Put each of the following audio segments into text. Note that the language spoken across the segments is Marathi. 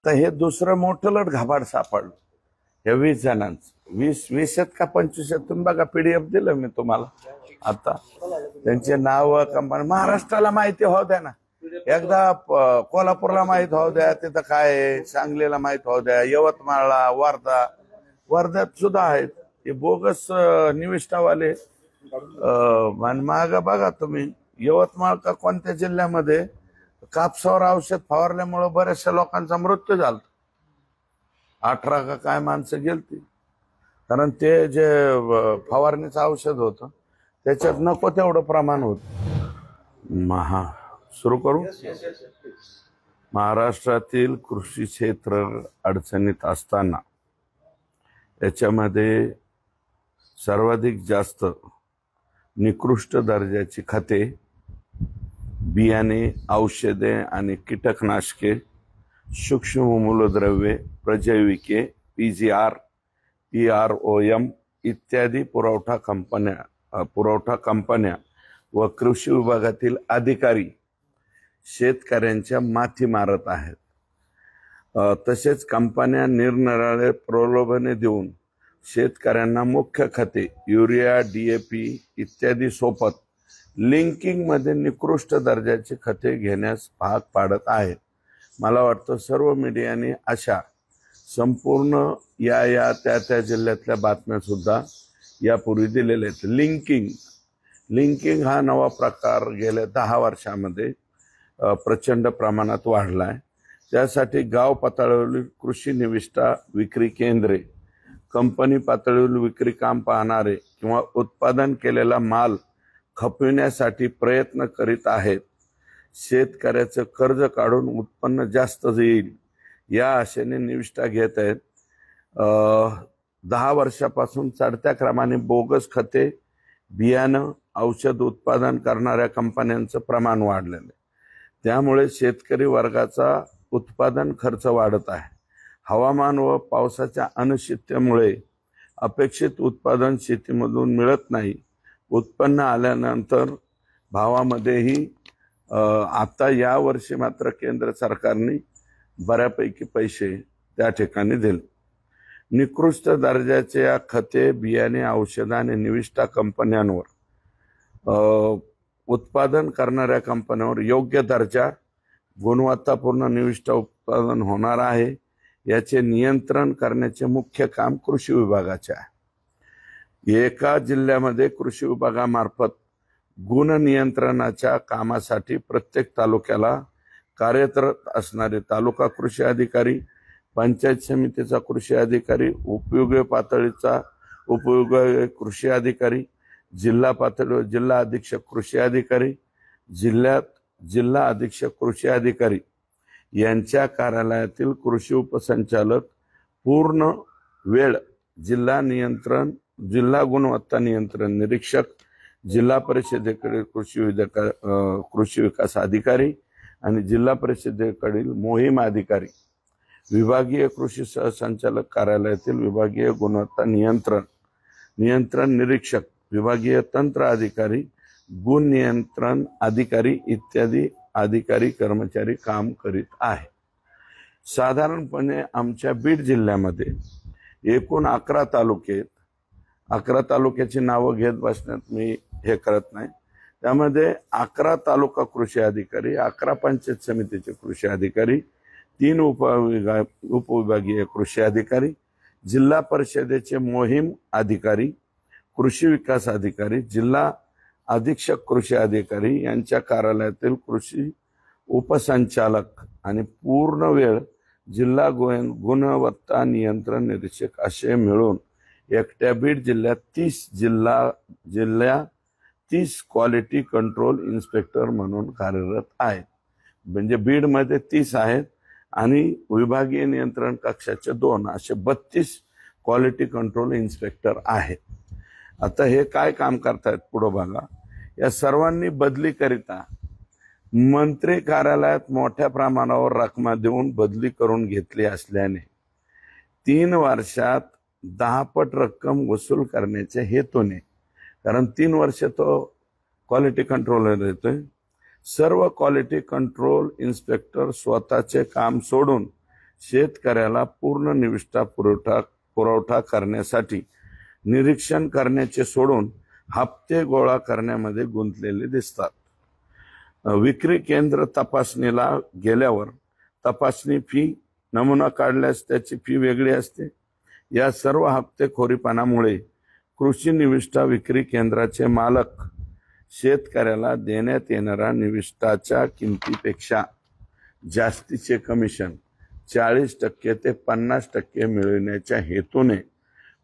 तर हे दुसरं मोठं लट घाबाड सापडलं हे 20 जणांचं 20 आहेत का 25 आहेत तुम्ही बघा PDF दिलं मी तुम्हाला आता त्यांचे नाव कंपनी महाराष्ट्राला माहिती होऊ द्या ना एकदा कोल्हापूरला माहित होऊ द्या तिथं काय आहे सांगलीला माहित होऊ द्या यवतमाळला वर्ध्यात सुद्धा आहेत हे बोगस निविष्ठावाले माग बघा तुम्ही यवतमाळ का कोणत्या जिल्ह्यामध्ये कापसावर औषध फवारल्यामुळे बऱ्याचशा लोकांचा मृत्यू झाला 18 का काय माणसं गेलती कारण ते जे फवारणीचं औषध होतं त्याच्यात नको तेवढं प्रमाण होतं सुरू करू महाराष्ट्रातील कृषी क्षेत्र अडचणीत असताना याच्यामध्ये सर्वाधिक जास्त निकृष्ट दर्जाची खते बियाणे औषधे आणि कीटकनाशके सूक्ष्म मूलद्रव्ये प्रजैविके PGR PROM इत्यादी पुरवठा कंपन्या व कृषी विभागातील अधिकारी शेतकऱ्यांच्या माथी मारत आहेत तसेच कंपन्या निरनिराळे प्रलोभने देऊन शेतकऱ्यांना मुख्य खते युरिया DAP इत्यादी सोबत लिंकिंग मध्ये निकृष्ट दर्जाची खते घेण्यास भाग पाडत आहेत मला वाटतं सर्व मीडियाने अशा संपूर्ण या त्या जिल्ह्यातल्या बातम्या सुद्धा यापूर्वी दिलेल्या आहेत लिंकिंग हा नवा प्रकार गेल्या 10 वर्षामध्ये प्रचंड प्रमाणात वाढलाय त्यासाठी गाव पातळीवरील कृषी निविष्ठा विक्री केंद्रे कंपनी पातळीवर विक्री काम पाहणारे किंवा उत्पादन केलेला माल खपविण्यासाठी प्रयत्न करीत आहेत शेतकऱ्याचं कर्ज काढून उत्पन्न जास्त येईल या आशेने निविष्ठा घेत आहेत 10 वर्षापासून चढत्या क्रमाने बोगस खते बियाणं औषध उत्पादन करणाऱ्या कंपन्यांचं प्रमाण वाढलेलं त्यामुळे शेतकरी वर्गाचा उत्पादन खर्च वाढत आहे हवामान व पावसाच्या अनिश्चिततेमुळे अपेक्षित उत्पादन शेतीमधून मिळत नाही उत्पन्न आल्यानंतर भावामध्येही आता या वर्षी मात्र केंद्र सरकारने बऱ्यापैकी पैसे त्या ठिकाणी दिले निकृष्ट दर्जाच्या खते बियाणे औषध आणि निविष्ठा कंपन्यांवर उत्पादन करणाऱ्या कंपन्यांवर योग्य दर्जा गुणवत्तापूर्ण निविष्ठा उत्पादन होणार आहे याचे नियंत्रण करण्याचे मुख्य काम कृषी विभागाचे आहे एका जिल्ह्यामध्ये कृषी विभागामार्फत गुण नियंत्रणाच्या कामासाठी प्रत्येक तालुक्याला कार्यरत असणारे तालुका कृषी अधिकारी पंचायत समितीचा कृषी अधिकारी उपयोगी पातळीचा उपयोगी कृषी अधिकारी जिल्हा पातळीवर जिल्हा अधीक्षक कृषी अधिकारी जिल्ह्यात जिल्हा अधीक्षक कृषी अधिकारी यांच्या कार्यालयातील कृषी उपसंचालक पूर्ण वेळ जिल्हा गुणवत्ता नियंत्रण निरीक्षक जिल्हा परिषदेकडील कृषी विकास अधिकारी आणि जिल्हा परिषदेकडील मोहीम अधिकारी विभागीय कृषी सहसंचालक कार्यालयातील विभागीय गुणवत्ता नियंत्रण निरीक्षक विभागीय तंत्र अधिकारी गुण नियंत्रण अधिकारी इत्यादी अधिकारी कर्मचारी काम करीत आहे साधारणपणे आमच्या बीड जिल्ह्यामध्ये एकूण 11 तालुके 11 तालुक्याची नावं घेत बसण्यात मी हे करत नाही त्यामध्ये 11 तालुका कृषी अधिकारी 11 पंचायत समितीचे कृषी अधिकारी 3 उपविभागीय कृषी अधिकारी जिल्हा परिषदेचे मोहीम अधिकारी कृषी विकास अधिकारी जिल्हा अधीक्षक कृषी अधिकारी यांच्या कार्यालयातील कृषी उपसंचालक आणि पूर्ण वेळ जिल्हा गुणवत्ता नियंत्रण निरीक्षक असे मिळून एकट्या बीड जिल्ह्यात 30 क्वालिटी कंट्रोल इन्स्पेक्टर म्हणून कार्यरत आहेत म्हणजे बीड मध्ये 30 आहेत आणि विभागीय नियंत्रण कक्षाचे 2 असे 32 क्वालिटी कंट्रोल इन्स्पेक्टर आहेत आता हे काय काम करतायत पुढे बघा या सर्वांनी बदली करिता मंत्री कार्यालयात मोठ्या प्रमाणावर रकमा देऊन बदली करून घेतली असल्याने 3 वर्षात 10 पट रक्कम वसूल करण्याच्या हेतूने कारण 3 वर्ष तो क्वालिटी कंट्रोलर येतोय सर्व क्वालिटी कंट्रोल इन्स्पेक्टर स्वतःचे काम सोडून शेतकऱ्याला पूर्ण निविष्ठा पुरवठा करण्यासाठी निरीक्षण करण्याचे सोडून हप्ते गोळा करण्यामध्ये गुंतलेले दिसतात. विक्री केंद्र तपासणीला गेल्यावर तपासणी फी, नमुना काढल्यास त्याची फी वेगळी असते. या सर्व हप्तेखोरीपणामुळे कृषी निविष्ठा विक्री केंद्राचे मालक शेतकऱ्याला देण्यात येणाऱ्या निविष्ठाच्या किमतीपेक्षा जास्तीचे कमिशन 40% ते 50% मिळविण्याच्या हेतूने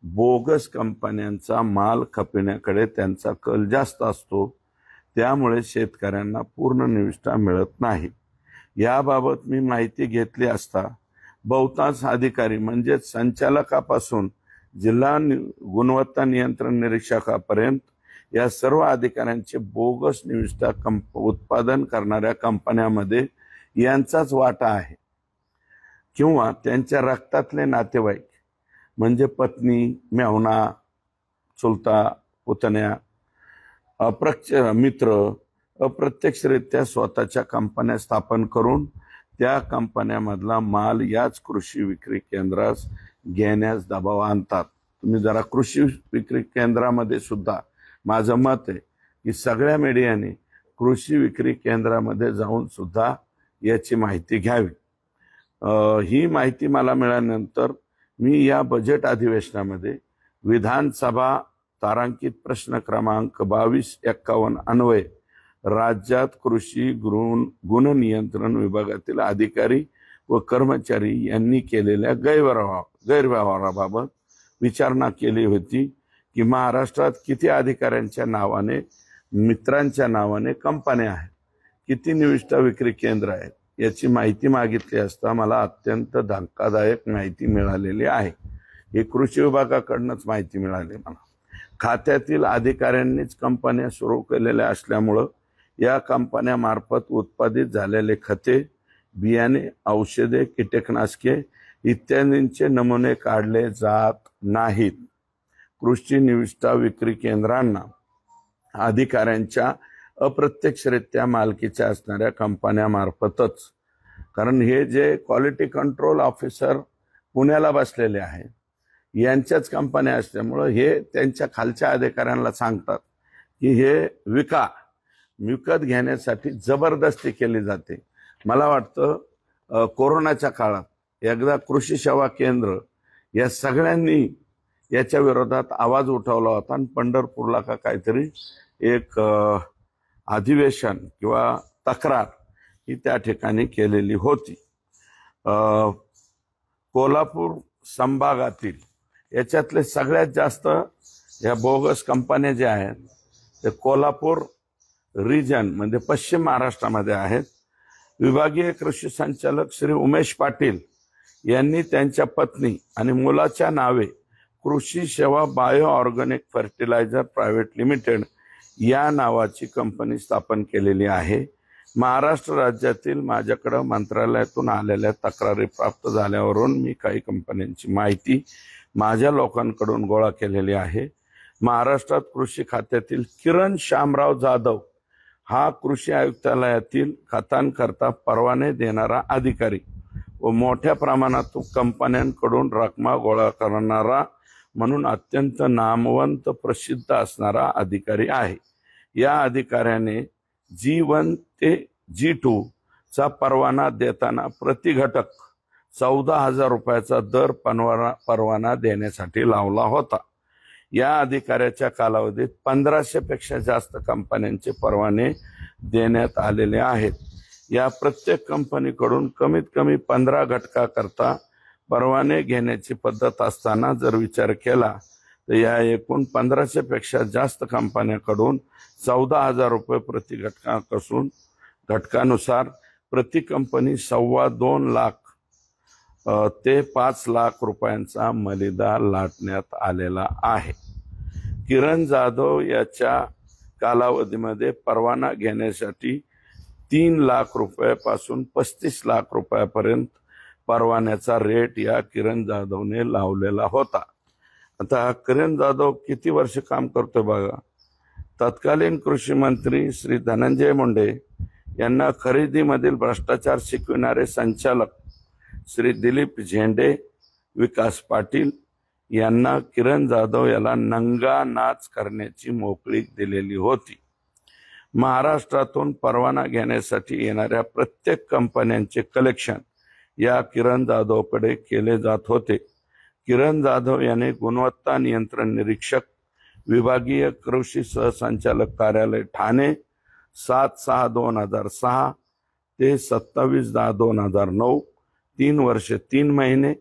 बोगस कंपन्यांचा माल खपविण्याकडे त्यांचा कल जास्त असतो. त्यामुळे शेतकऱ्यांना पूर्ण निविष्ठा मिळत नाही. याबाबत मी माहिती घेतली असता बहुतांश अधिकारी म्हणजेच संचालकापासून जिल्हा गुणवत्ता नियंत्रण निरीक्षकापर्यंत या सर्व अधिकाऱ्यांचे बोगस निविष्ठा उत्पादन करणाऱ्या कंपन्यांमध्ये यांचाच वाटा आहे किंवा त्यांच्या रक्तातले नातेवाईक म्हणजे पत्नी, मेहुणा, चुलता, पुतण्या, मित्र अप्रत्यक्षरित्या स्वतःच्या कंपन्या स्थापन करून त्या कंपन्यामधला माल याच कृषी विक्री केंद्रास घेण्यास दबाव आणतात. तुम्ही जरा कृषी विक्री केंद्रामध्ये सुद्धा माझं मत आहे की सगळ्या मीडियाने कृषी विक्री केंद्रामध्ये जाऊन सुद्धा याची माहिती घ्यावी. ही माहिती मला मिळाल्यानंतर मी या बजेट अधिवेशनामध्ये विधानसभा तारांकित प्रश्न क्रमांक 2251 अन्वये राज्यात कृषी गुणनियंत्रण विभागातील अधिकारी व कर्मचारी यांनी केलेल्या गैरव्यवहाराबाबत विचारणा केली होती की महाराष्ट्रात किती अधिकाऱ्यांच्या नावाने, मित्रांच्या नावाने कंपन्या आहेत, किती निविष्ठा विक्री केंद्र आहेत याची माहिती मागितली असता मला अत्यंत धक्कादायक माहिती मिळालेली आहे. ही कृषी विभागाकडूनच माहिती मिळाली मला. खात्यातील अधिकाऱ्यांनीच कंपन्या सुरू केलेल्या असल्यामुळं या कंपन्यामार्फत उत्पादित झालेले खते, बियाणे, औषधे, कीटकनाशके इत्यादींचे नमुने काढले जात नाहीत. कृषी निविष्ठा विक्री केंद्रांना अधिकाऱ्यांच्या अप्रत्यक्षरित्या मालकीच्या असणाऱ्या कंपन्यामार्फतच, कारण हे जे क्वालिटी कंट्रोल ऑफिसर पुण्याला बसलेले आहेत यांच्याच कंपन्या असल्यामुळं हे त्यांच्या खालच्या अधिकाऱ्यांना सांगतात की हे विकत घेण्यासाठी जबरदस्ती केली जाते. मला वाटतं कोरोनाच्या काळात एकदा कृषी सेवा केंद्र या सगळ्यांनी याच्या विरोधात आवाज उठवला होता आणि पंढरपूरला का काहीतरी एक अधिवेशन किंवा तक्रार ही त्या ठिकाणी केलेली होती. कोल्हापूर संभागातील याच्यातले सगळ्यात जास्त या बोगस कंपन्या ज्या आहेत ते कोल्हापूर रिजन म्हणजे पश्चिम महाराष्ट्रामध्ये आहेत. विभागीय कृषी संचालक श्री उमेश पाटील यांनी त्यांच्या पत्नी आणि मुलाच्या नावे Krishi Seva bio organic fertiliser private limited या नावाची कंपनी स्थापन केलेली आहे. महाराष्ट्र राज्यातील माझ्याकडे मंत्रालयातून आलेल्या तक्रारी प्राप्त झाल्यावरून मी काही कंपन्यांची माहिती माझ्या लोकांकडून गोळा केलेली आहे. महाराष्ट्रात कृषी खात्यातील किरण शामराव जाधव हा कृषी आयुक्तालयातील खतांकरता परवाने देणारा अधिकारी व मोठ्या प्रमाणात कंपन्यांकडून रकमा गोळा करणारा म्हणून अत्यंत नामवंत प्रसिद्ध असणारा अधिकारी आहे. या अधिकाऱ्याने G1 ते G2 चा परवाना देताना प्रति घटक 14,000 रुपयाचा दर परवाना देण्यासाठी लावला होता. या अधिकाऱ्याच्या कालावधीत 1500 पेक्षा जास्त कंपन्यांचे परवाने देण्यात आलेले आहेत. या प्रत्येक कंपनीकडून कमीत कमी 15 घटकाकरता परवाने घेण्याची पद्धत असताना जर विचार केला तर या एकूण 1500 पेक्षा जास्त कंपन्यांकडून 14,000 रुपये प्रति घटक असून घटकानुसार प्रति कंपनी 2.25 लाख ते 5 लाख रुपयांचा मलिदा लाटण्यात आलेला आहे. किरण जाधव याच्या कालावधीमध्ये परवाना घेण्यासाठी 3 लाख रुपयापासून 35 लाख रुपयापर्यंत परवान्याचा रेट या किरण जाधवने लावलेला होता. आता हा किरण जाधव किती वर्ष काम करतोय बघा. तत्कालीन कृषी मंत्री श्री धनंजय मुंडे यांना खरेदीमधील भ्रष्टाचार शिकविणारे संचालक श्री दिलीप झेंडे, विकास पाटील यांना किरण जाधव याला नंगा नाच करण्याची मोकळीक दिलेली होती. महाराष्ट्रातून परवाना घेण्यासाठी येणाऱ्या प्रत्येक कंपन्यांचे कलेक्शन या किरण जाधवकडे केले जात होते. किरण जाधव याने गुणवत्ता नियंत्रण निरीक्षक, विभागीय कृषी सहसंचालक कार्यालय ठाणे 7/6/2006 ते 27/10/2009, 3 वर्ष 3 महिने.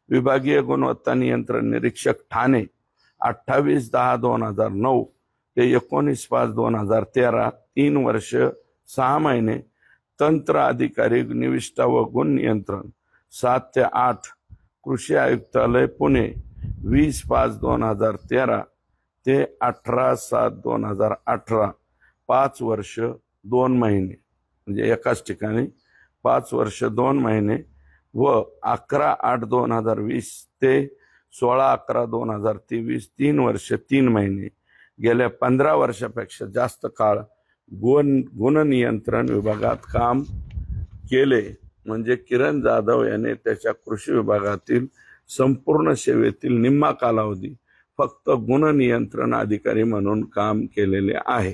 विभागीय गुणवत्ता नियंत्रण निरीक्षक ठाणे 28/10/2009 ते 19/5/2013, 3 वर्ष 6 महिने. तंत्र अधिकारी निविष्ठा व गुण नियंत्रण 7 ते 8, कृषी आयुक्तालय पुणे 20/5/2013 ते 18/7/2018, 5 वर्ष 2 महिने. म्हणजे एकाच ठिकाणी 5 वर्ष 2 महिने. व 11/8/2020 ते 16/11/2023, 3 वर्ष 3 महिने. गेल्या 15 वर्षापेक्षा जास्त काळ गुणनियंत्रण विभागात काम केले. म्हणजे किरण जाधव याने त्याच्या कृषी विभागातील संपूर्ण सेवेतील निम्मा कालावधी फक्त गुणनियंत्रण अधिकारी म्हणून काम केलेले आहे.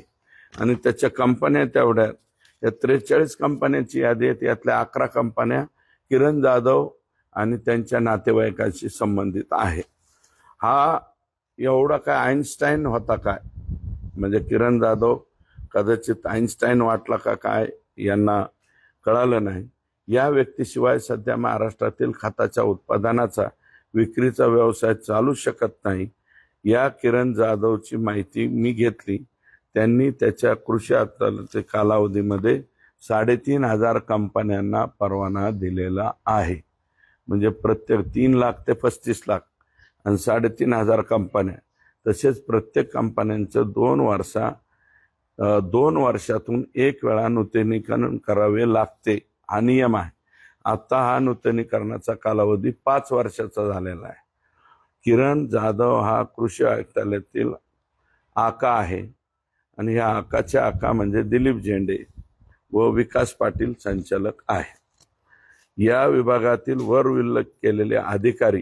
आणि त्याच्या कंपन्या तेवढ्या, या 43 कंपन्यांची यादी आहे. यातल्या 11 कंपन्या किरण जाधव आणि त्यांच्या नातेवाईकांशी संबंधित आहे. हा एवढा काय आईन्स्टाईन होता काय? म्हणजे किरण जाधव कदाचित आईन्स्टाईन वाटला का काय यांना कळालं नाही. या व्यक्तीशिवाय सध्या महाराष्ट्रातील खताच्या उत्पादनाचा विक्रीचा व्यवसाय चालू शकत नाही. या किरण जाधवची माहिती मी घेतली. त्यांनी त्याच्या कृषी अदालती कालावधीमध्ये 3,500 कंपन्यांना परवाना दिलेला आहे. म्हणजे प्रत्येक 3 लाख ते 35 लाख आणि 3,500 कंपन्या. तसेच प्रत्येक कंपन्यांचं 2 वर्षातून 1 वेळा नूतनीकरण करावे लागते, हा नियम आहे. आता हा नूतनीकरणाचा कालावधी 5 वर्षाचा झालेला आहे. किरण जाधव हा कृषी आयुक्तालयातील आका आहे आणि ह्या आकाचे आका म्हणजे दिलीप झेंडे व विकास पाटील संचालक आहे. या विभागातील वर उल्लेख केलेले अधिकारी,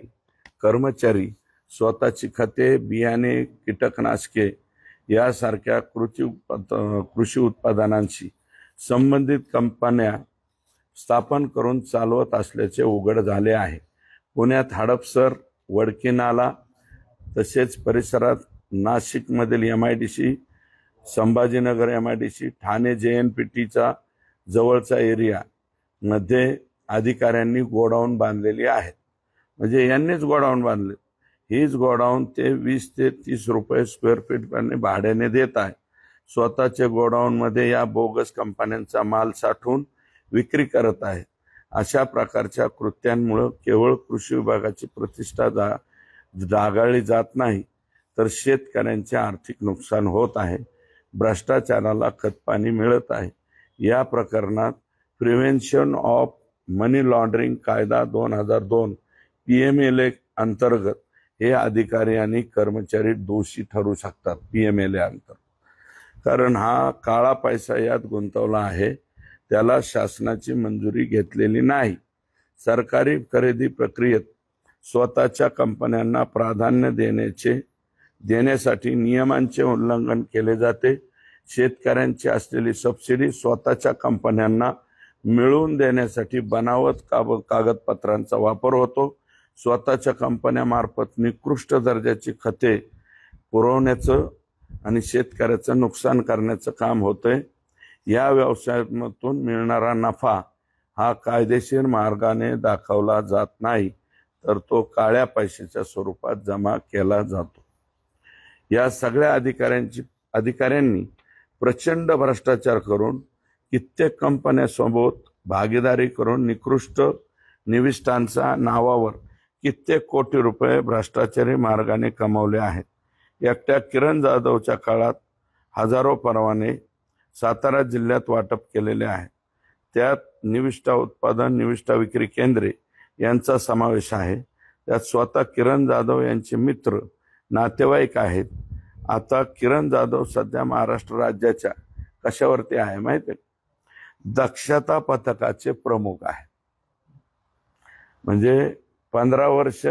कर्मचारी स्वतःची खते, बियाणे, कीटकनाशके यासारख्या कृषी उत्पादनांशी संबंधित कंपन्या स्थापन करून चालवत असल्याचे उघड झाले आहे. पुण्यात हडपसर, वडकीनाला तसेच परिसरात नाशिकमधील MIDC, संभाजीनगर MIDC, ठाणे JNPTचा जवळचा एरिया मध्ये अधिकाऱ्यांनी गोडाऊन बांधलेली आहेत. म्हणजे यांनीच गोडाऊन बांधले. हीच गोडाऊन ते 20 ते 30 रुपये स्क्वेअर फीट भाड्याने देत आहे. स्वतःचे गोडाऊन मध्ये या बोगस कंपन्यांचा माल साठवून विक्री करत आहे. अशा प्रकारच्या कृत्यांमुळे केवळ कृषी विभागाची प्रतिष्ठा डागाळली जात नाही, तर शेतकऱ्यांचे आर्थिक नुकसान होत आहे. भ्रष्टाचाराला खतपाणी मिळत आहे. या प्रकरणात प्रिव्हेन्शन ऑफ मनी लॉन्ड्रिंग कायदा 2002 PMLA अंतर्गत हे अधिकारी आणि कर्मचारी दोषी ठरू शकतात. PMLA अंतर्गत, कारण हा काळा पैसा यात गुंतवला आहे. त्याला शासनाची मंजुरी घेतलेली नाही. सरकारी खरेदी प्रक्रियेत स्वतःच्या कंपन्यांना प्राधान्य देण्यासाठी नियमांचे उल्लंघन केले जाते. शेतकऱ्यांची असलेली सबसिडी स्वतःच्या कंपन्यांना मिळवून देण्यासाठी बनावट कागदपत्रांचा वापर होतो. स्वतःच्या कंपन्यांमार्फत निकृष्ट दर्जाची खते पुरवण्याचं आणि शेतकऱ्याचं नुकसान करण्याचं काम होतंय. या व्यवसायातून मिळणारा नफा हा कायदेशीर मार्गाने दाखवला जात नाही, तर तो काळ्या पैशाच्या स्वरूपात जमा केला जातो. या सगळ्या अधिकाऱ्यांनी प्रचंड भ्रष्टाचार करून कित्येक कंपन्यांसोबत भागीदारी करून निकृष्ट निविष्ठांच्या नावावर कित्येक कोटी रुपये भ्रष्टाचारी मार्गाने कमावले आहेत. एकट्या किरण जाधवच्या काळात हजारो परवाने सातारा जिल्ह्यात वाटप केलेले आहेत. त्यात निविष्ठा उत्पादन, निविष्ठा विक्री केंद्रे यांचा समावेश आहे. त्यात स्वतः किरण जाधव यांचे मित्र, नातेवाईक आहेत. आता किरण जाधव सध्या महाराष्ट्र राज्याच्या कशावरती आहे माहिती आहे? दक्षता पथकाचे प्रमुख आहे. म्हणजे 15 वर्ष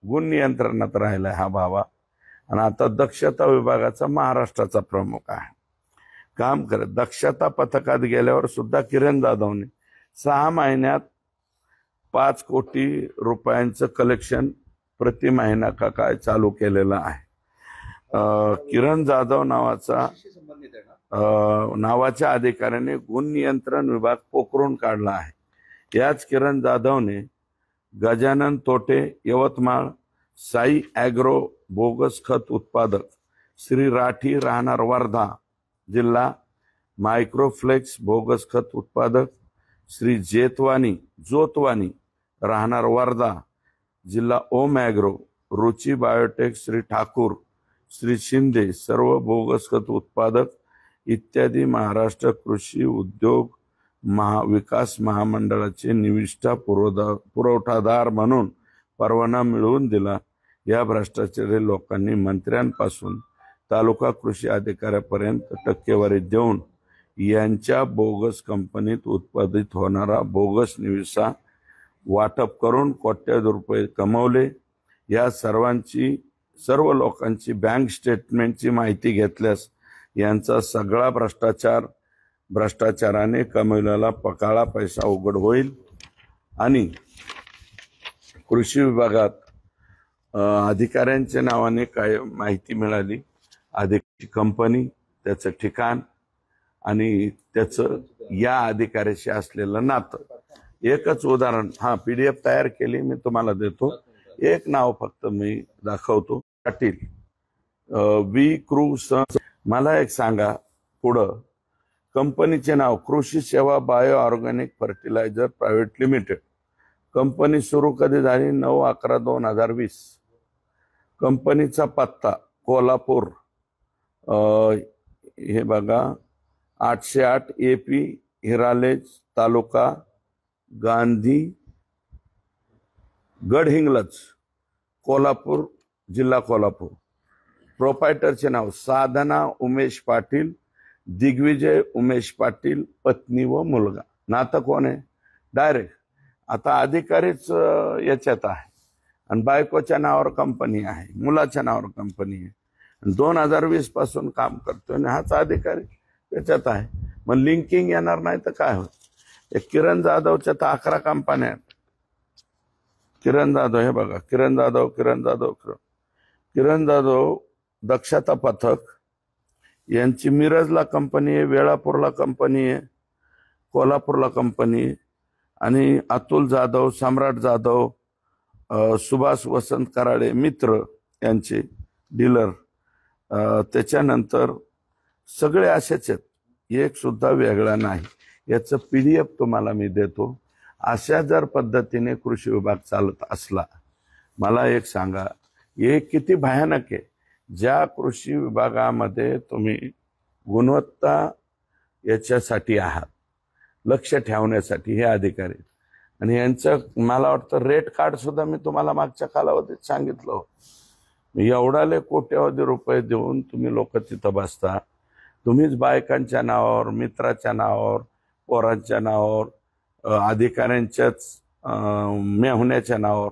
गुण नियंत्रणात राहिलाय हा भावा, आणि आता दक्षता विभागाचा महाराष्ट्राचा प्रमुख आहे, काम करत. दक्षता पथकात गेल्यावर सुद्धा किरण जाधवने 6 महिन्यात 5 कोटी रुपयांचं कलेक्शन प्रति महिना का काय चालू केलेलं आहे. किरण जाधव नावाच्या अधिकाऱ्याने गुण नियंत्रण विभाग पोखरून काढला आहे. याच किरण जाधवने गजानन तोटे यवतमाळ, साई ॲग्रो बोगस खत उत्पादक, श्री राठी राहणार वर्धा जिल्हा, मायक्रोफ्लेक्स बोगस खत उत्पादक, श्री जोतवानी राहणार वर्धा जिल्हा, ओम ॲग्रो, रुची बायोटेक श्री ठाकूर, श्री शिंदे सर्व बोगस खत उत्पादक इत्यादी महाराष्ट्र कृषी उद्योग विकास महामंडळाचे निविष्ठा पुरवठादार म्हणून परवाना मिळवून दिला. या भ्रष्टाचारी लोकांनी मंत्र्यांपासून तालुका कृषी अधिकाऱ्यापर्यंत टक्केवारी देऊन यांच्या बोगस कंपनीत उत्पादित होणारा बोगस निविष्ठा वाटप करून कोट्यवधी रुपये कमवले. या सर्व लोकांची बँक स्टेटमेंटची माहिती घेतल्यास यांचा सगळा भ्रष्टाचाराने कमवलेला काळा पैसा उघड होईल. आणि कृषी विभागात अधिकाऱ्यांच्या नावाने काय माहिती मिळाली, अधिकारी कंपनी, त्याचं ठिकाण आणि त्याचं या अधिकाऱ्याशी असलेलं नातं. एकच उदाहरण, PDF तयार केली, मी तुम्हाला देतो. एक नाव फक्त मी दाखवतो, पाटील वी क्रू. मला एक सांगा, पुढं कंपनीचे नाव Krishi Seva bio organic fertiliser private limited. Company सुरू कधी झाली? 9/11/2020. कंपनीचा पत्ता कोल्हापूर, हे बघा 808 AP हिरालेज तालुका गांधी गडहिंग्लज कोल्हापूर जिल्हा कोल्हापूर. प्रोपायटरचे नाव साधना उमेश पाटील, दिग्विजय उमेश पाटील, पत्नी व मुलगा. नातं कोण आहे? डायरेक्ट. आता अधिकारीच याच्यात आहे आणि बायकोच्या नावावर कंपनी आहे, मुलाच्या नावावर कंपनी आहे, 2020 पासून काम करतोय आणि हाच अधिकारी त्याच्यात आहे. मग लिंकिंग येणार नाही तर काय होत? किरण जाधवच्या तर 11 कंपन्या आहेत. किरण जाधव, हे बघा, किरण जाधव दक्षता पथक यांची मिरजला कंपनी आहे, वेळापूरला कंपनी आहे, कोल्हापूरला कंपनी आहे. आणि अतुल जाधव, सम्राट जाधव, सुभाष वसंत कराळे मित्र यांचे डीलर. त्याच्यानंतर सगळे असेच आहेत, एक सुद्धा वेगळा नाही. याचं PDF तुम्हाला मी देतो. अशा जर पद्धतीने कृषी विभाग चालत असला, मला एक सांगा, हे किती भयानक आहे. ज्या कृषी विभागामध्ये तुम्ही गुणवत्ता याच्यासाठी आहात, लक्ष ठेवण्यासाठी हे अधिकारी, आणि यांचं मला वाटतं रेट कार्ड सुद्धा मी तुम्हाला मागच्या कालावधीत सांगितलं होतं. एवढाले कोट्यवधी रुपये देऊन तुम्ही लोक तिथं बसता. तुम्हीच बायकांच्या नावावर, मित्राच्या नावावर, पोरांच्या नावावर, अधिकाऱ्यांच्याच मेहुण्याच्या नावावर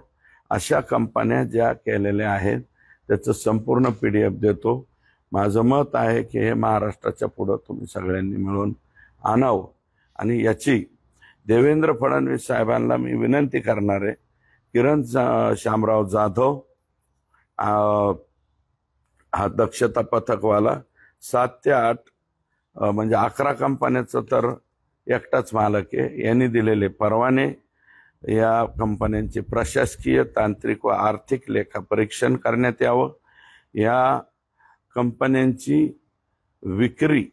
अशा कंपन्या ज्या केलेल्या आहेत त्याचं संपूर्ण PDF देतो. माझं मत आहे की हे महाराष्ट्राच्या पुढं तुम्ही सगळ्यांनी मिळून आणावं. आणि याची देवेंद्र फडणवीस साहेबांना मी विनंती करणार आहे. किरण शामराव जाधव हा दक्षता पथकवाला 7 ते 8 म्हणजे 11 कंपन्याचं तर एकटाच मालक आहे. यांनी दिलेले परवाने या कंपन्यांचे प्रशासकीय, तांत्रिक व आर्थिक लेखापरीक्षण करण्यात यावं. या कंपन्यांची विक्री,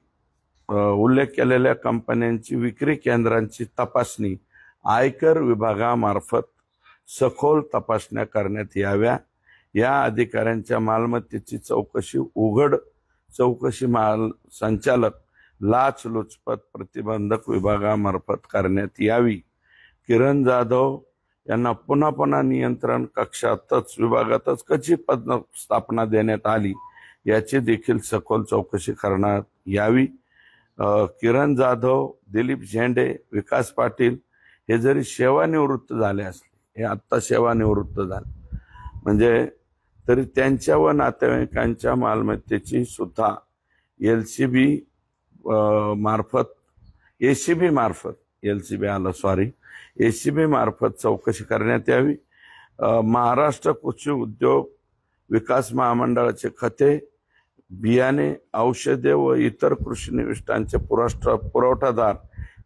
उल्लेख केलेल्या कंपन्यांची विक्री केंद्रांची तपासणी आयकर विभागामार्फत सखोल तपासण्या करण्यात याव्या. या अधिकाऱ्यांच्या मालमत्तेची उघड चौकशी संचालक लाचलुचपत प्रतिबंधक विभागामार्फत करण्यात यावी. किरण जाधव यांना पुन्हा नियंत्रण कक्षातच, विभागातच कशी पदस्थापना देण्यात आली याची देखील सखोल चौकशी करण्यात यावी. किरण जाधव, दिलीप झेंडे, विकास पाटील हे जरी सेवानिवृत्त झाले असले हे आत्ता सेवानिवृत्त झाले, म्हणजे तरी त्यांच्या व नातेवाईकांच्या मालमत्तेची सुद्धा LCB मार्फत ACB मार्फत LCB आलं सॉरी ACB मार्फत चौकशी करण्यात यावी। महाराष्ट्र कृषी उद्योग विकास महामंडळाचे खते, बियाणे, औषधे व इतर कृषी निविष्ठांचे पुरवठादार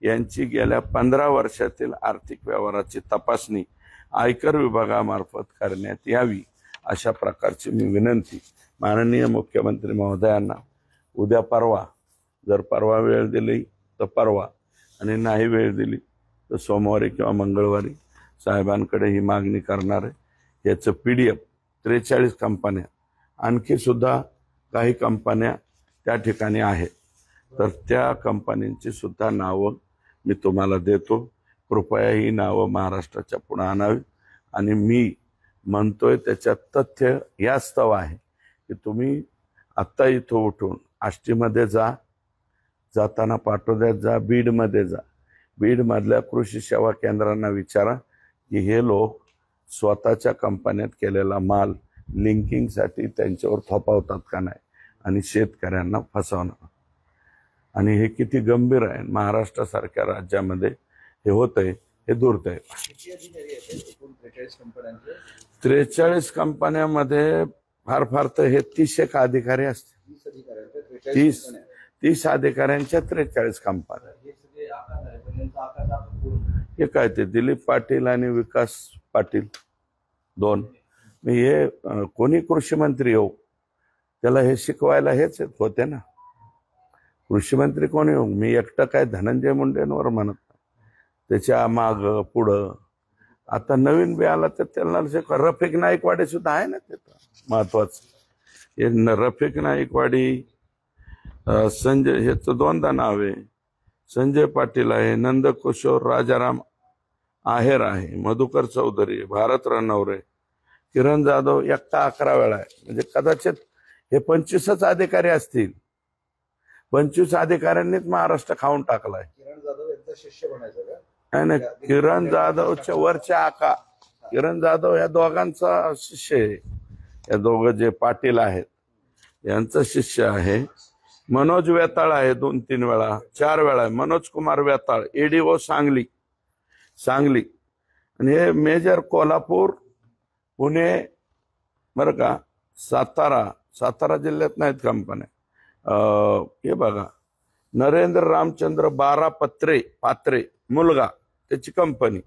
यांची गेल्या 15 वर्षातील आर्थिक व्यवहाराची तपासणी आयकर विभागामार्फत करण्यात यावी, अशा प्रकारची मी विनंती माननीय मुख्यमंत्री महोदयांना उद्या परवा, जर परवा वेळ दिली तर परवा आणि नाही वेळ दिली तर सोमवारी किंवा मंगळवारी साहेबांकडे ही मागणी करणार आहे। याचं PDF 43 कंपन्या, आणखी सुद्धा काही कंपन्या त्या ठिकाणी आहेत, तर त्या कंपन्यांची सुद्धा नावं मी तुम्हाला देतो। कृपया ही नावं महाराष्ट्राच्या पुढे आणावी। आणि मी म्हणतोय त्याच्यात तथ्य यास्तव आहे की तुम्ही आत्ता इथं उठून आष्टीमध्ये जाताना पाटोद्यात जा, बीडमध्ये जा, बीडमधल्या कृषी सेवा केंद्रांना विचारा की हे लोक स्वतःच्या कंपन्यात केलेला माल लिंकिंगसाठी त्यांच्यावर थोपवतात का नाही आणि शेतकऱ्यांना फसवणार। आणि हे किती गंभीर आहे, महाराष्ट्रासारख्या राज्यामध्ये हे होतंय, हे दुर्दैव। 43 कंपन्यामध्ये फार तर हे 30 अधिकारी असते, 30 अधिकाऱ्यांच्या 43 कंपन्या। हे काय ते दिलीप पाटील आणि विकास पाटील 2, मी हे कोणी कृषी मंत्री हो त्याला हे शिकवायला हेच होते ना, कृषी मंत्री कोणी हो, मी एकटं काय धनंजय मुंडेंवर म्हणत नाही, त्याच्या माग पुढं आता नवीन बी आला तर त्यांना रफिक नाईकवाडी सुद्धा आहे ना, तिथं महत्वाचं हे रफिक नाईकवाडी, संजय, ह्याचं 2दा नाव आहे, संजय पाटील आहे, नंदकिशोर राजाराम आहेर आहे, मधुकर चौधरी, भारत रणवरे, किरण जाधव एकटा 11 वेळा आहे, म्हणजे कदाचित हे 25च अधिकारी असतील। 25 अधिकाऱ्यांनीच महाराष्ट्र खाऊन टाकलाय। किरण जाधव यांचा शिष्य बनायचं नाही, किरण जाधवच्या वरच्या आका, किरण जाधव या दोघांचा शिष्य आहे, या दोघं जे पाटील आहेत यांचा शिष्य आहे। मनोज वेताळ आहे 2-3 वेळा, 4 वेळा आहे मनोज कुमार वेताळ, ADO सांगली, आणि हे मेजर कोल्हापूर, पुणे, बरं का, सातारा जिल्ह्यात नाहीत कंपन्या। हे बघा, नरेंद्र रामचंद्र पात्रे मुलगा, त्याची कंपनी,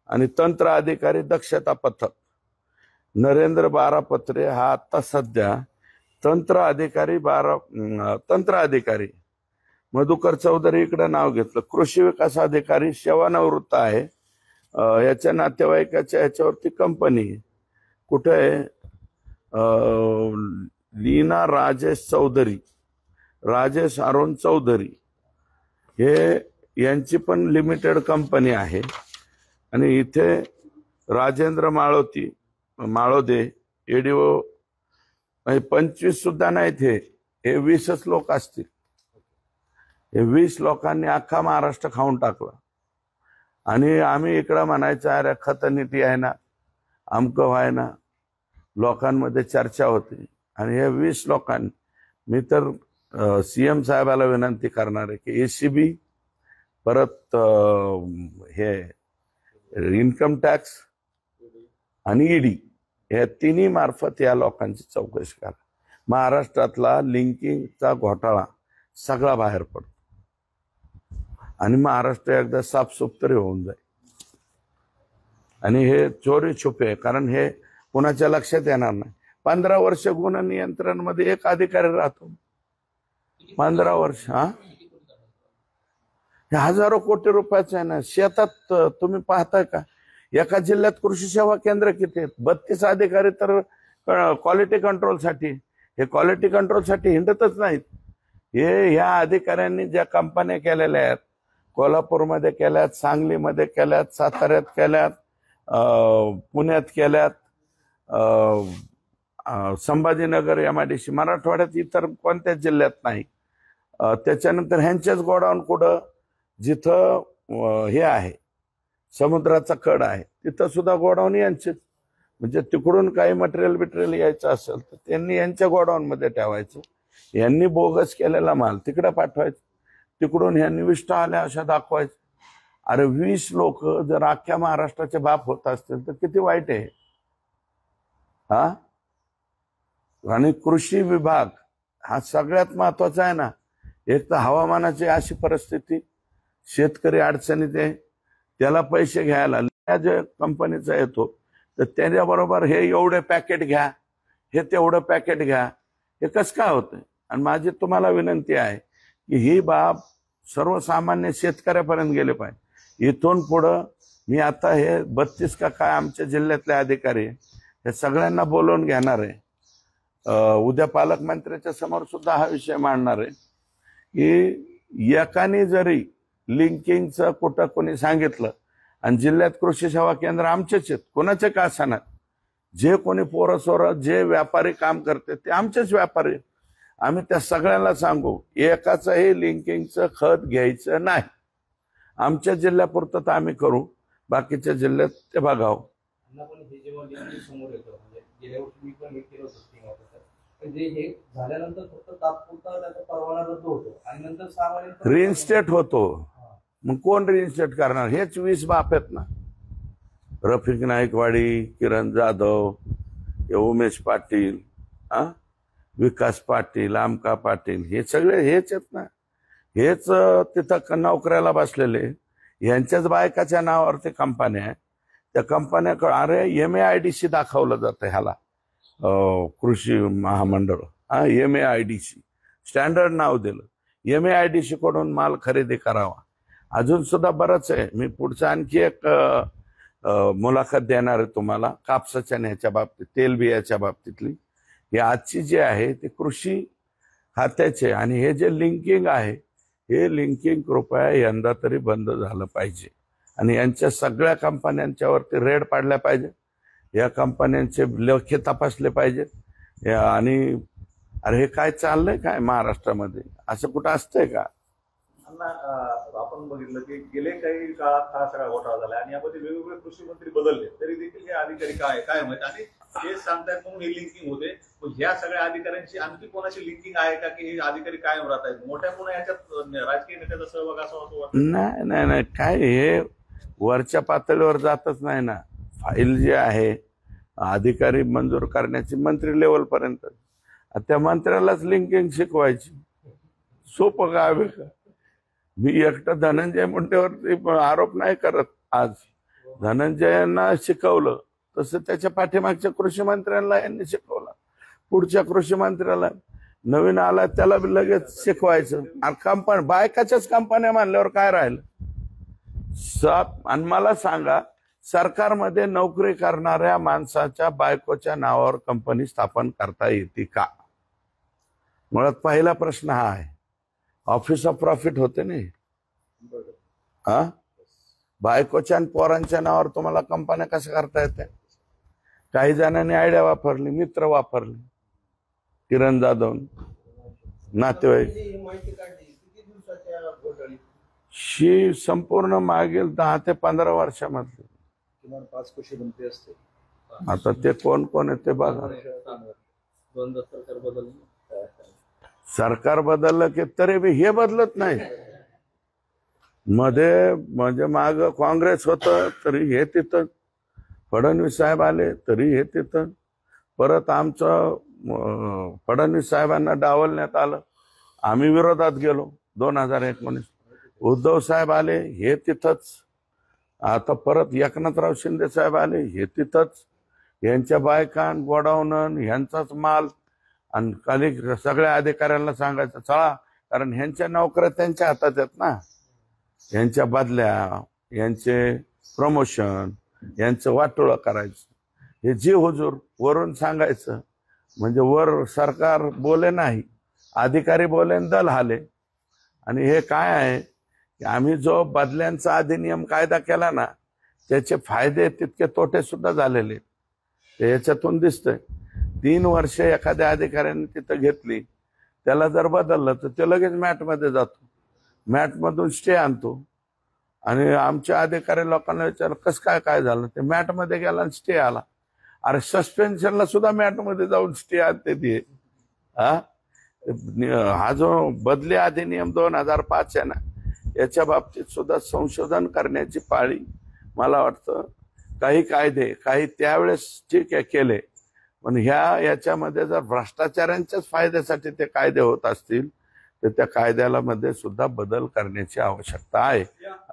आणि तंत्र अधिकारी दक्षता पथक, नरेंद्र बारापत्रे हा आता सध्या तंत्र अधिकारी, मधुकर चौधरी इकडे नाव घेतलं, कृषी विकास अधिकारी सेवानिवृत्त आहे, याच्या नातेवाईकाच्या ह्याच्यावरती कंपनी कुठे आहे, लीना राजेश अरुण चौधरी, हे यांची पण लिमिटेड कंपनी आहे। आणि इथे राजेंद्र माळोदे ADO 25 सुद्धा नाहीत, हे 20च लोक असतील। हे 20 लोकांनी अख्खा महाराष्ट्र खाऊन टाकला। आणि आम्ही इकडं म्हणायचं अरे खत नीती आहे ना, अमकं व्हाय ना, लोकांमध्ये चर्चा होती। आणि हे 20 लोकांनी, मी तर CM साहेबाला विनंती करणार आहे की ACB, परत हे इन्कम टॅक्स आणि ED या तिन्ही मार्फत या लोकांची चौकशी करा। महाराष्ट्रातला लिंकिंगचा घोटाळा सगळा बाहेर पडतो आणि महाराष्ट्र एकदा साफसूफ तरी होऊन जाईल। आणि हे चोरी छुपे, कारण हे कुणाच्या लक्षात येणार नाही। 15 वर्ष गुन्हा नियंत्रण मध्ये एक अधिकारी राहतो, 15 वर्ष, हे हजारो कोटी रुपयाचं आहे ना। शेतात तुम्ही पाहताय का, एका जिल्ह्यात कृषी सेवा केंद्र किती आहेत, 32 अधिकारी तर क्वालिटी कंट्रोलसाठी, हे क्वालिटी कंट्रोलसाठी हिंडतच नाहीत। हे ह्या अधिकाऱ्यांनी ज्या कंपन्या केलेल्या आहेत, कोल्हापूरमध्ये केल्यात, सांगलीमध्ये केल्यात, साताऱ्यात केल्यात, पुण्यात केल्यात, संभाजीनगर, MIDC, मराठवाड्यात इतर कोणत्याच जिल्ह्यात नाही। त्याच्यानंतर ह्यांचेच गोडाऊन कुठं, जिथं हे आहे समुद्राचा कड आहे, तिथं सुद्धा गोडाऊन यांचेच. म्हणजे तिकडून काही मटेरियल बिटेरियल यायचं असेल तर त्यांनी यांच्या गोडाऊन मध्ये ठेवायचं, यांनी बोगस केलेला माल तिकडे पाठवायचा, तिकडून ह्यांनी विष्ठा आल्या अशा दाखवायचं. अरे 20 लोक जर अख्ख्या महाराष्ट्राचे बाप होत असतील तर किती वाईट आहे हा. आणि कृषी विभाग हा सगळ्यात महत्वाचा आहे ना. एक तर हवामानाची अशी परिस्थिती, शेतकरी अडचणीत आहे, त्याला पैसे घ्यायला जे कंपनीचा येतो तर त्याच्याबरोबर हे एवढे पॅकेट घ्या, हे तेवढं पॅकेट घ्या, हे कसं काय होतंय. आणि माझी तुम्हाला विनंती आहे की ही बाब सर्वसामान्य शेतकऱ्यापर्यंत गेले पाहिजे. इथून पुढं मी आता हे 32 का काय आमच्या जिल्ह्यातले अधिकारी हे सगळ्यांना बोलवून घेणार आहे. उद्या पालकमंत्र्याच्या समोर सुद्धा हा विषय मांडणार आहे की एकाने जरी लिंकिंगचं कुठं कोणी सांगितलं आणि जिल्ह्यात कृषी सेवा केंद्र आमचेच आहेत, कोणाचे का असणार, जे कोणी पोरं सोरं जे व्यापारी काम करते ते आमचेच व्यापारी. आम्ही त्या सगळ्यांना सांगू एकाचंही लिंकिंगचं खत घ्यायचं नाही. आमच्या जिल्ह्यापुरतं तर आम्ही करू, बाकीच्या जिल्ह्यात ते बघावं. रिइन्स्टेट होतो, मग कोण रिइन्स्टेट करणार. हेच 20 बाप आहेत ना, रफिक नाईकवाडी, किरण जाधव, उमेश पाटील, विकास पाटील, आमका पाटील, हे सगळे हेच आहेत ना. हेच तिथं नोकऱ्याला बसलेले, यांच्याच बायकाच्या नावावर ते कंपन्या आहे. त्या कंपन्याकडे अरे MAIDC दाखवलं जातं ह्याला, कृषी महामंडळ, MAIDC स्टँडर्ड नाव दिलं. MAIDC कडून माल खरेदी करावा. अजून सुद्धा बरंच आहे. मी पुढचं आणखी एक मुलाखत देणार आहे तुम्हाला कापसाच्या ह्याच्या बाबतीत, तेलबियाच्या बाबतीतली. हे आजची जे आहे ते कृषी खात्याचे. आणि हे जे लिंकिंग आहे हे लिंकिंग कृपया यंदा तरी बंद झालं पाहिजे. आणि यांच्या सगळ्या कंपन्यांच्यावरती रेड पाडल्या पाहिजे, या कंपन्यांचे लेखे तपासले पाहिजेत. आणि अरे हे काय चाललंय काय महाराष्ट्रामध्ये, असं कुठं असतंय का. आपण बघितलं की गेले काही काळात हा सगळा घोटाळा झाला आणि यामध्ये वेगवेगळे कृषी मंत्री बदलले तरी देखील हे अधिकारी काय माहित. आणि हे सांगतायत म्हणून ही लिंकिंग होते, पण ह्या सगळ्या अधिकाऱ्यांची आणखी कोणाची लिंकिंग आहे का की हे अधिकारी कायम राहत आहेत. मोठ्या कोणा याच्यात राजकीय नेत्याचा सहभाग असा होतो. नाही काय हे वरच्या पातळीवर जातच नाही ना. फाईल जी आहे अधिकारी मंजूर करण्याची मंत्री लेवल पर्यंत, त्या मंत्र्यालाच लिंकिंग शिकवायची. सोपं का. मी एकटं धनंजय मुंडेवरती आरोप नाही करत. आज धनंजयांना शिकवलं तसं त्याच्या पाठीमागच्या कृषी मंत्र्यांना यांनी शिकवलं, पुढच्या कृषी मंत्र्याला नवीन आला त्याला लगेच शिकवायचं. कंपनी बायकाच्याच कंपन्या मानल्यावर काय राहिलं. आणि मला सांगा, सरकारमध्ये नोकरी करणाऱ्या माणसाच्या बायकोच्या नावावर कंपनी स्थापन करता येते का. मुळात पहिला प्रश्न हा आहे. ऑफिस ऑफ प्रॉफिट होते नाही बायकोच्या आणि पोरांच्या नावावर तुम्हाला कंपन्या कशा करता येते. काही जणांनी आयडिया वापरली, मित्र वापरले, किरण जाधव, नातेवाईक. शी संपूर्ण मागील 10 ते 15 वर्षामध्ये किमान 5 कृषी मंत्री असते. आता ते कोण आहे ते बघा. सरकार बदललं की तरी बी हे बदलत नाही. मध्ये म्हणजे माग काँग्रेस होतं तरी हे तिथं, फडणवीस साहेब आले तरी हे तिथं, परत आमचं फडणवीस साहेबांना डावलण्यात आलं, आम्ही विरोधात गेलो 2019. उद्धव साहेब आले हे तिथंच, आता परत एकनाथराव शिंदे साहेब आले हे तिथंच. यांच्या बायकान गोडाऊन ह्यांचाच माल. आणि खाली सगळ्या अधिकाऱ्यांना सांगायचं चला, कारण ह्यांच्या नोकऱ्या त्यांच्या हातात आहेत ना. यांच्या बदल्या, यांचे प्रमोशन, यांचं वाटोळं करायचं. हे जी हुजूर वरून सांगायचं. म्हणजे वर सरकार बोले नाही, अधिकारी बोले दल हाले. आणि हे काय आहे की आम्ही जो बदल्यांचा अधिनियम कायदा केला ना, त्याचे फायदे तितके तोटे सुद्धा झालेले ते याच्यातून दिसतंय. 3 वर्ष एखाद्या अधिकाऱ्याने तिथं घेतली, त्याला जर बदललं तर ते लगेच मॅटमध्ये जातो, मॅटमधून स्टे आणतो. आणि आमच्या अधिकारी लोकांना विचारलं कसं काय झालं, ते मॅटमध्ये गेला आणि स्टे आला. अरे सस्पेन्शनला सुद्धा मॅटमध्ये जाऊन स्टे आणते ती. हा जो बदली अधिनियम 2005 आहे ना, याच्या बाबतीत सुद्धा संशोधन करण्याची पाळी मला वाटतं. काही कायदे काही त्यावेळेस ठीक आहे केले, पण याच्यामध्ये जर भ्रष्टाचारांच्याच फायद्यासाठी ते कायदे होत असतील तर त्या कायद्याला मध्ये सुद्धा बदल करण्याची आवश्यकता आहे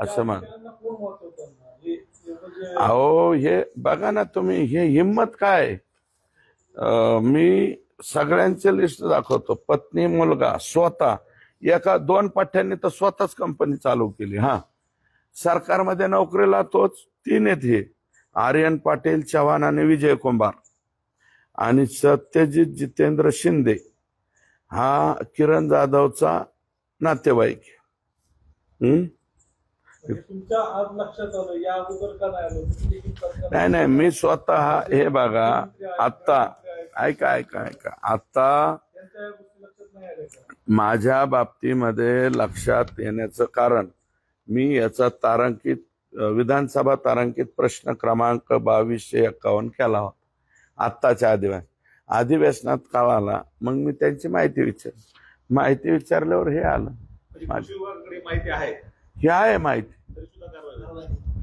असं मान. अहो हे बघा ना तुम्ही, हे हिंमत काय. मी सगळ्यांचे लिस्ट दाखवतो. पत्नी मुलगा स्वतः 1-2 पठ्ठ्यांनी तर स्वतःच कंपनी चालू केली. सरकारमध्ये नोकरीला तोच 3 आहेत हे, आर्यन पाटील, चव्हाण आणि विजय कुंभार. आणि सत्यजित जितेंद्र शिंदे हा किरण जाधवचा नातेवाईक. तुमच्या आज लक्षात आलं, या अगोदर का नाही आलं? नाही मी स्वतः हे बघा आता ऐका आता माझ्या बाबतीमध्ये लक्षात येण्याचं कारण, मी याचा तारांकित विधानसभा तारांकित प्रश्न क्रमांक 2251 केला होता आत्ताच्या अधिवेशनात कळाला. मग मी त्यांची माहिती विचारल्यावर हे आलं. माहिती आहे, हे आहे माहिती.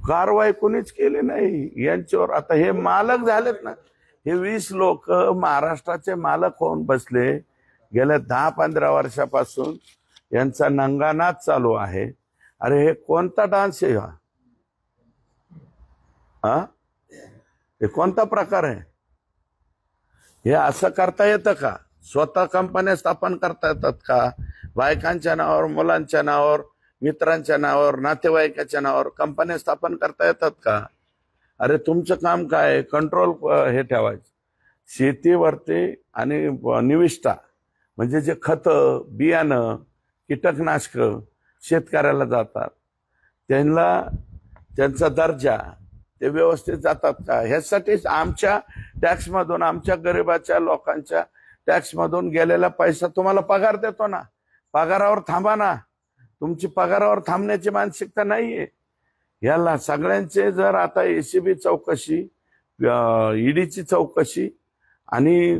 कारवाई कोणीच केली नाही यांच्यावर. आता हे मालक झालेत ना, हे 20 लोक महाराष्ट्राचे मालक होऊन बसले. गेल्या 10-15 वर्षापासून यांचा नंगानाच चालू आहे. अरे हे कोणता डान्स आहे हा? हे कोणता प्रकार आहे? हे असं करता येतं का? स्वतः कंपन्या स्थापन करता येतात का? बायकांच्या नावावर, मुलांच्या नावावर, मित्रांच्या नावावर, नातेवाईकाच्या नावावर कंपन्या स्थापन करता येतात का? अरे तुमचं काम काय? कंट्रोल हे ठेवायचं शेतीवरती आणि निविष्ठा म्हणजे जे खतं, बियाणं, कीटकनाशक शेतकऱ्याला जातात, त्यांचा दर्जा ते व्यवस्थित जातात का? ह्यासाठीच आमच्या टॅक्समधून, आमच्या गरिबाच्या लोकांच्या टॅक्समधून गेलेला पैसा तुम्हाला पगार देतो ना. पगारावर थांबा ना. तुमची पगारावर थांबण्याची मानसिकता नाहीये. याला सगळ्यांचे जर आता एसीबी चौकशी, ईडीची चौकशी आणि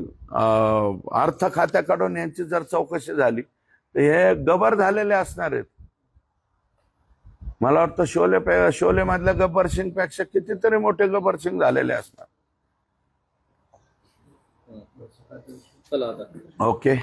अर्थ खात्याकडून यांची जर चौकशी झाली तर हे गबर झालेले असणार आहेत. मला वाटतं शोले मधल्या गब्बर सिंग पेक्षा कितीतरी मोठे गब्बर सिंग झालेले असणार. ओके.